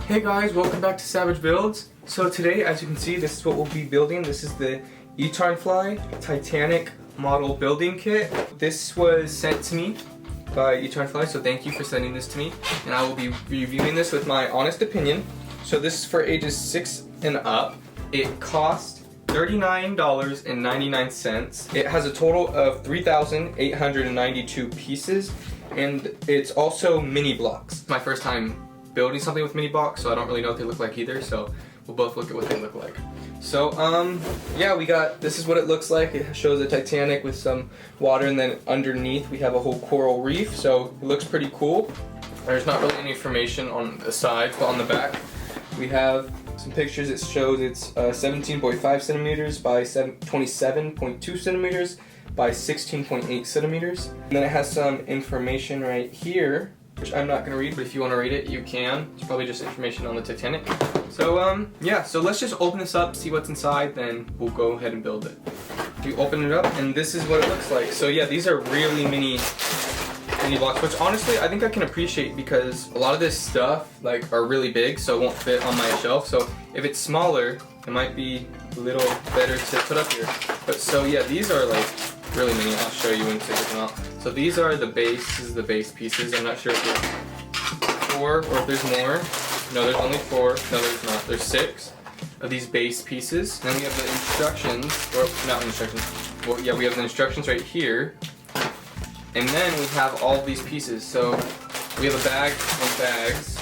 Hey guys, welcome back to Savage Builds. So today, as you can see, this is what we'll be building. This is the Etarnfly Titanic model building kit. This was sent to me by Etarnfly, so thank you for sending this to me. And I will be reviewing this with my honest opinion. So this is for ages 6 and up. It cost $39.99. It has a total of 3,892 pieces, and it's also mini blocks. My first time building something with mini blocks, so I don't really know what they look like either, so we'll both look at what they look like. So yeah, this is what it looks like. It shows a Titanic with some water, and then underneath we have a whole coral reef, so it looks pretty cool. There's not really any information on the side, but on the back we have some pictures. It shows it's 17.5 centimeters by 27.2 centimeters by 16.8 centimeters. And then it has some information right here, which I'm not going to read, but if you want to read it, you can. It's probably just information on the Titanic. So yeah, so let's just open this up, see what's inside, then we'll go ahead and build it. We open it up, and this is what it looks like. So yeah, these are really mini blocks, which honestly I think I can appreciate, because a lot of this stuff are really big, so it won't fit on my shelf. So if it's smaller, it might be a little better to put up here. But so yeah, these are really mini. I'll show you when to get them out. So these are the base. This is the base pieces. I'm not sure if there's 4 or if there's more. No, there's only 4. No, there's not. There's 6 of these base pieces. Then we have the instructions, or not instructions. Well, yeah, we have the instructions right here. And then we have all these pieces. So we have a bag of bags,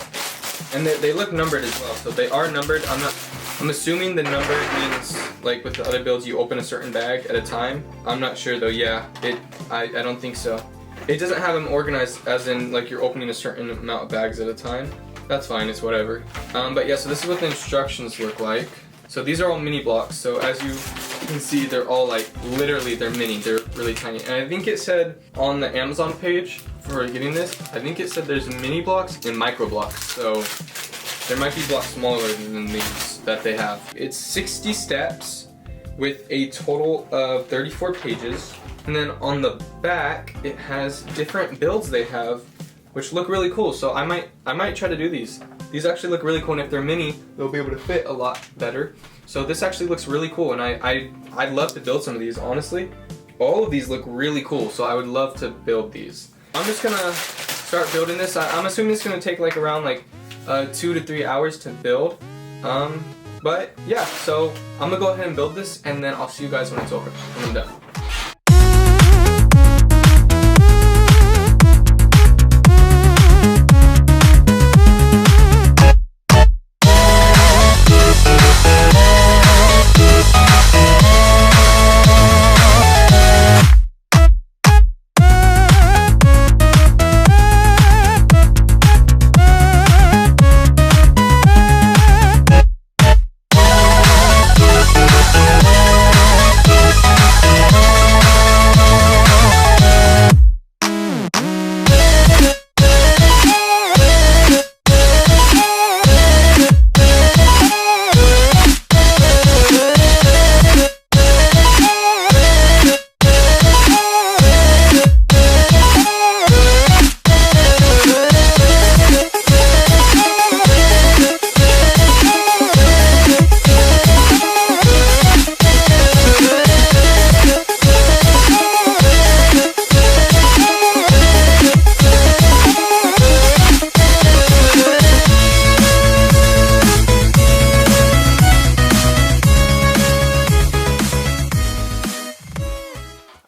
and they look numbered as well. So they are numbered. I'm assuming the number means with the other builds you open a certain bag at a time. I'm not sure though. Yeah, I don't think so. It doesn't have them organized as in you're opening a certain amount of bags at a time. That's fine. It's whatever. But yeah, so this is what the instructions look like. So these are all mini blocks. So as you can see, they're all literally they're mini. They're really tiny. And I think it said on the Amazon page for getting this, I think it said there's mini blocks and micro blocks. So there might be blocks smaller than these that they have. It's 60 steps with a total of 34 pages. And then on the back, it has different builds they have, which look really cool. So I might try to do these. These actually look really cool, and if they're mini, they'll be able to fit a lot better. So this actually looks really cool, and I'd love to build some of these, honestly. All of these look really cool, so I would love to build these. I'm just gonna start building this. I'm assuming it's gonna take around 2 to 3 hours to build. But yeah, so I'm gonna go ahead and build this, and then I'll see you guys when it's over, when I'm done.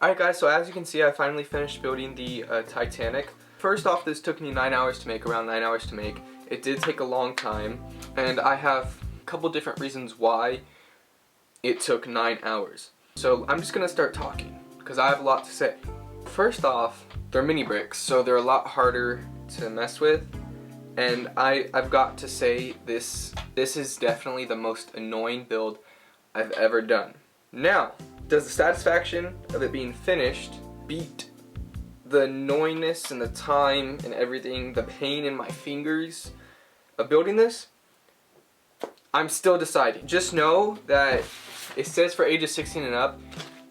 Alright guys, so as you can see, I finally finished building the Titanic. First off, this took me 9 hours to make, around 9 hours to make. It did take a long time, and I have a couple different reasons why it took 9 hours. So I'm just gonna start talking, because I have a lot to say. First off, they're mini bricks, so they're a lot harder to mess with. And I've got to say, this is definitely the most annoying build I've ever done. Now, does the satisfaction of it being finished beat the annoyingness and the time and everything, the pain in my fingers of building this? I'm still deciding. Just know that it says for ages 16 and up.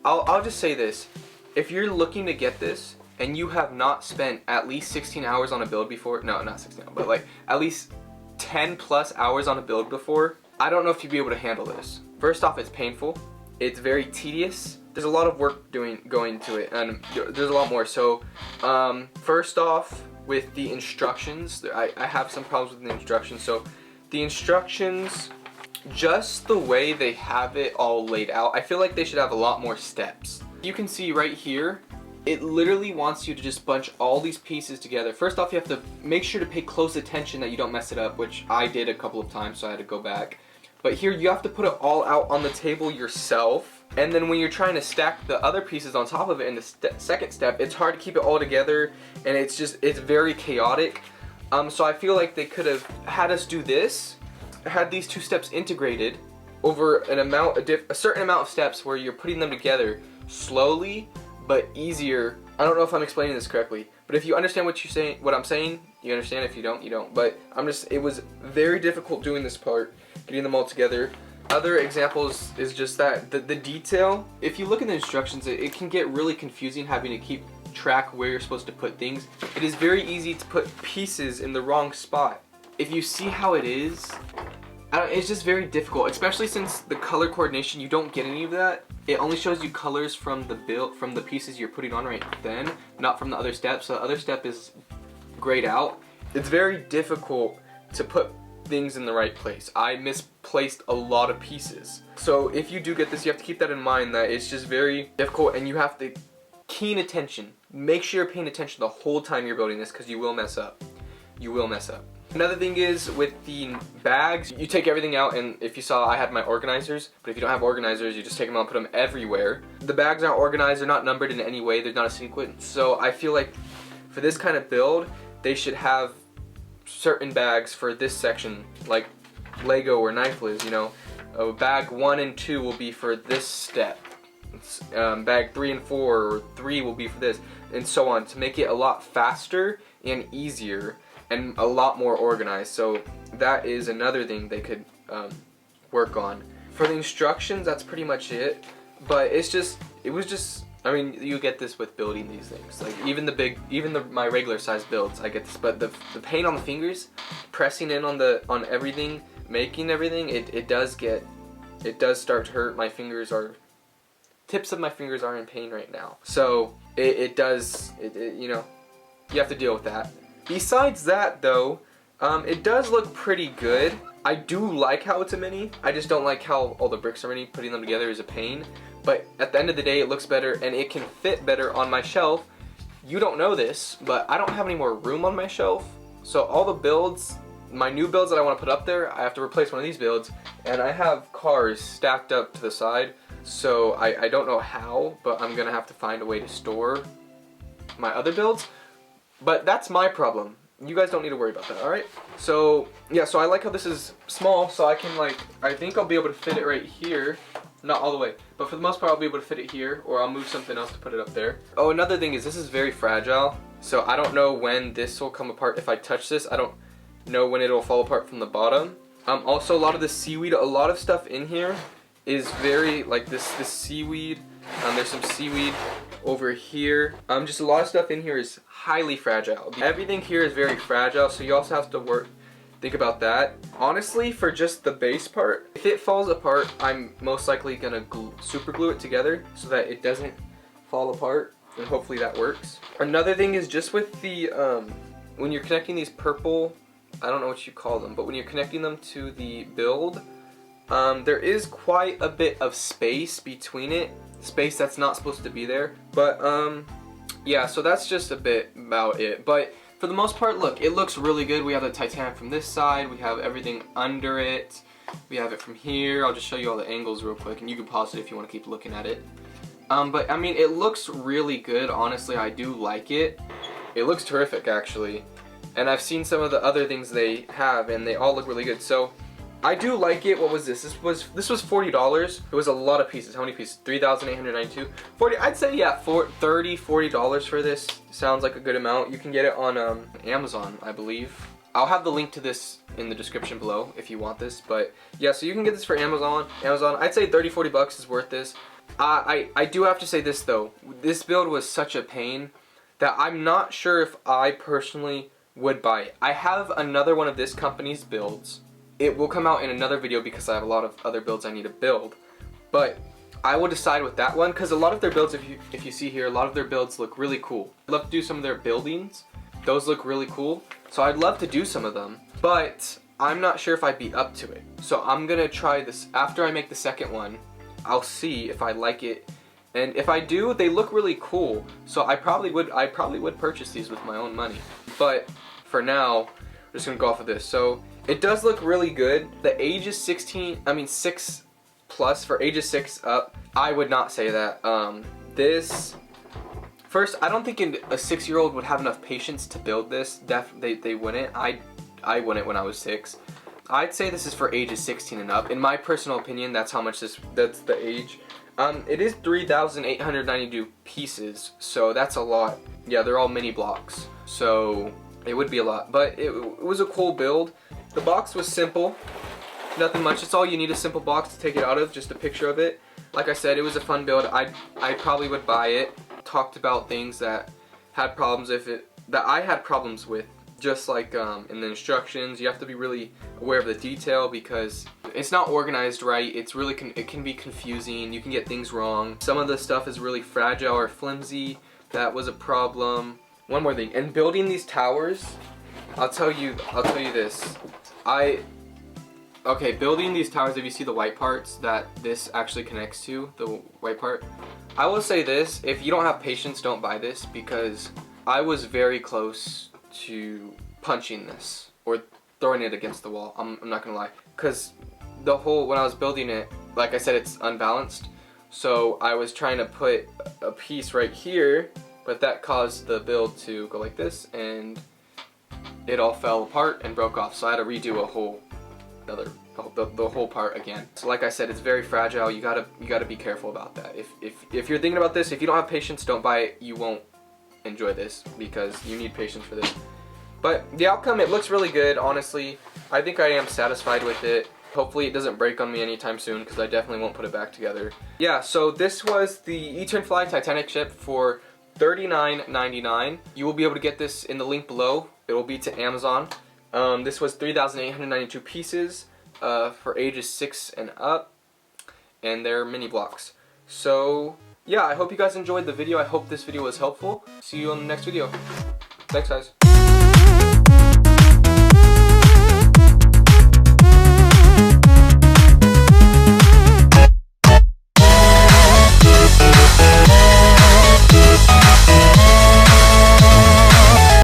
I'll just say this. If you're looking to get this and you have not spent at least 16 hours on a build before, no, not 16 hours, but at least 10 plus hours on a build before, I don't know if you'd be able to handle this. First off, it's painful. It's very tedious. There's a lot of work going into it, and there's a lot more. So, first off, with the instructions, I have some problems with the instructions. So, the instructions, just the way they have it all laid out, I feel like they should have a lot more steps. You can see right here, it literally wants you to just bunch all these pieces together. First off, you have to make sure to pay close attention that you don't mess it up, which I did a couple of times, so I had to go back. But here, you have to put it all out on the table yourself. And then when you're trying to stack the other pieces on top of it in the second step, it's hard to keep it all together, and it's very chaotic. So I feel like they could have had us do this, had these two steps integrated over a certain amount of steps where you're putting them together slowly but easier. I don't know if I'm explaining this correctly, but if you understand what I'm saying, you understand. If you don't, you don't. But it was very difficult doing this part, getting them all together. Other examples is just that the detail. If you look at the instructions, it can get really confusing having to keep track where you're supposed to put things. It is very easy to put pieces in the wrong spot. If you see how it is, it's just very difficult, especially since the color coordination, you don't get any of that. It only shows you colors from the pieces you're putting on right then, not from the other steps. So the other step is grayed out. It's very difficult to put things in the right place. I misplaced a lot of pieces. So if you do get this, you have to keep that in mind, that it's just very difficult, and you have to keen attention. Make sure you're paying attention the whole time you're building this, because you will mess up. You will mess up. Another thing is with the bags, you take everything out, and if you saw, I had my organizers, but if you don't have organizers, you just take them out and put them everywhere. The bags aren't organized, they're not numbered in any way, there's not a sequence. So I feel like for this kind of build, they should have certain bags for this section, like Lego or Knifeless, you know. Bag 1 and 2 will be for this step. Bag 3 and 4 or 3 will be for this, and so on, to make it a lot faster and easier and a lot more organized. So that is another thing they could work on. For the instructions, that's pretty much it. But I mean, you get this with building these things. Like my regular size builds, I get this. But the pain on the fingers, pressing in on everything, making everything, it does start to hurt. Tips of my fingers are in pain right now. So you know, you have to deal with that. Besides that though, it does look pretty good. I do like how it's a mini. I just don't like how all the bricks are mini. Putting them together is a pain. But at the end of the day, it looks better and it can fit better on my shelf. You don't know this, but I don't have any more room on my shelf. So all the builds, my new builds that I want to put up there, I have to replace one of these builds. And I have cars stacked up to the side. So I don't know how, but I'm going to have to find a way to store my other builds. But that's my problem. You guys don't need to worry about that, alright? So, yeah, so I like how this is small, so I can, I think I'll be able to fit it right here. Not all the way, but for the most part I'll be able to fit it here, or I'll move something else to put it up there. Oh, another thing is this is very fragile, so I don't know when this will come apart. If I touch this, I don't know when it'll fall apart from the bottom. Also, a lot of the seaweed, a lot of stuff in here is very, this seaweed. There's some seaweed over here. Just a lot of stuff in here is highly fragile. Everything here is very fragile, so you also have to think about that. Honestly, for just the base part, if it falls apart, I'm most likely gonna super glue it together so that it doesn't fall apart, and hopefully that works. Another thing is just with the, when you're connecting these purple, I don't know what you call them, but when you're connecting them to the build, there is quite a bit of space between it. Space that's not supposed to be there. But, yeah, so that's just a bit about it. But for the most part, look, it looks really good. We have the Titanic from this side. We have everything under it. We have it from here. I'll just show you all the angles real quick, and you can pause it if you want to keep looking at it. But, I mean, it looks really good. Honestly, I do like it. It looks terrific, actually. And I've seen some of the other things they have, and they all look really good. So, I do like it. What was this? This was $40. It was a lot of pieces. How many pieces? 3,892. 40. I'd say yeah, $40 for this. Sounds like a good amount. You can get it on Amazon, I believe. I'll have the link to this in the description below if you want this. But yeah, so you can get this for Amazon. I'd say 30-40 bucks is worth this. I do have to say this though. This build was such a pain that I'm not sure if I personally would buy it. I have another one of this company's builds. It will come out in another video because I have a lot of other builds I need to build. But I will decide with that one because a lot of their builds, if you see here, a lot of their builds look really cool. I'd love to do some of their buildings. Those look really cool. So I'd love to do some of them. But I'm not sure if I'd be up to it. So I'm gonna try this after I make the second one. I'll see if I like it. And if I do, they look really cool. So I probably would purchase these with my own money. But for now, we're just gonna go off of this. So it does look really good. The age is 6 plus for ages 6 up. I would not say that. First, I don't think a 6-year-old would have enough patience to build this. They wouldn't. I wouldn't when I was 6. I'd say this is for ages 16 and up. In my personal opinion, that's the age. It is 3,892 pieces, so that's a lot. Yeah, they're all mini blocks, so it would be a lot. But it was a cool build. The box was simple. Nothing much. It's all you need, a simple box to take it out of, just a picture of it. Like I said, it was a fun build. I probably would buy it. Talked about things that had problems that I had problems with, just like in the instructions. You have to be really aware of the detail because it's not organized right. It can be confusing. You can get things wrong. Some of the stuff is really fragile or flimsy. That was a problem. One more thing, in building these towers, I'll tell you this. Okay, building these towers, if you see the white parts that this actually connects to, the white part, I will say this, if you don't have patience, don't buy this, because I was very close to punching this or throwing it against the wall. I'm not gonna lie, because when I was building it, like I said, it's unbalanced, so I was trying to put a piece right here, but that caused the build to go like this, and it all fell apart and broke off, so I had to redo the whole part again. So like I said, it's very fragile. You gotta be careful about that. If you're thinking about this, if you don't have patience, don't buy it. You won't enjoy this because you need patience for this. But the outcome, it looks really good, honestly. I think I am satisfied with it. Hopefully it doesn't break on me anytime soon because I definitely won't put it back together. Yeah, so this was the Etarnfly Titanic ship for $39.99. You will be able to get this in the link below. It will be to Amazon. This was 3,892 pieces for ages 6 and up, and they're mini blocks. So yeah, I hope you guys enjoyed the video. I hope this video was helpful. See you on the next video. Thanks, guys.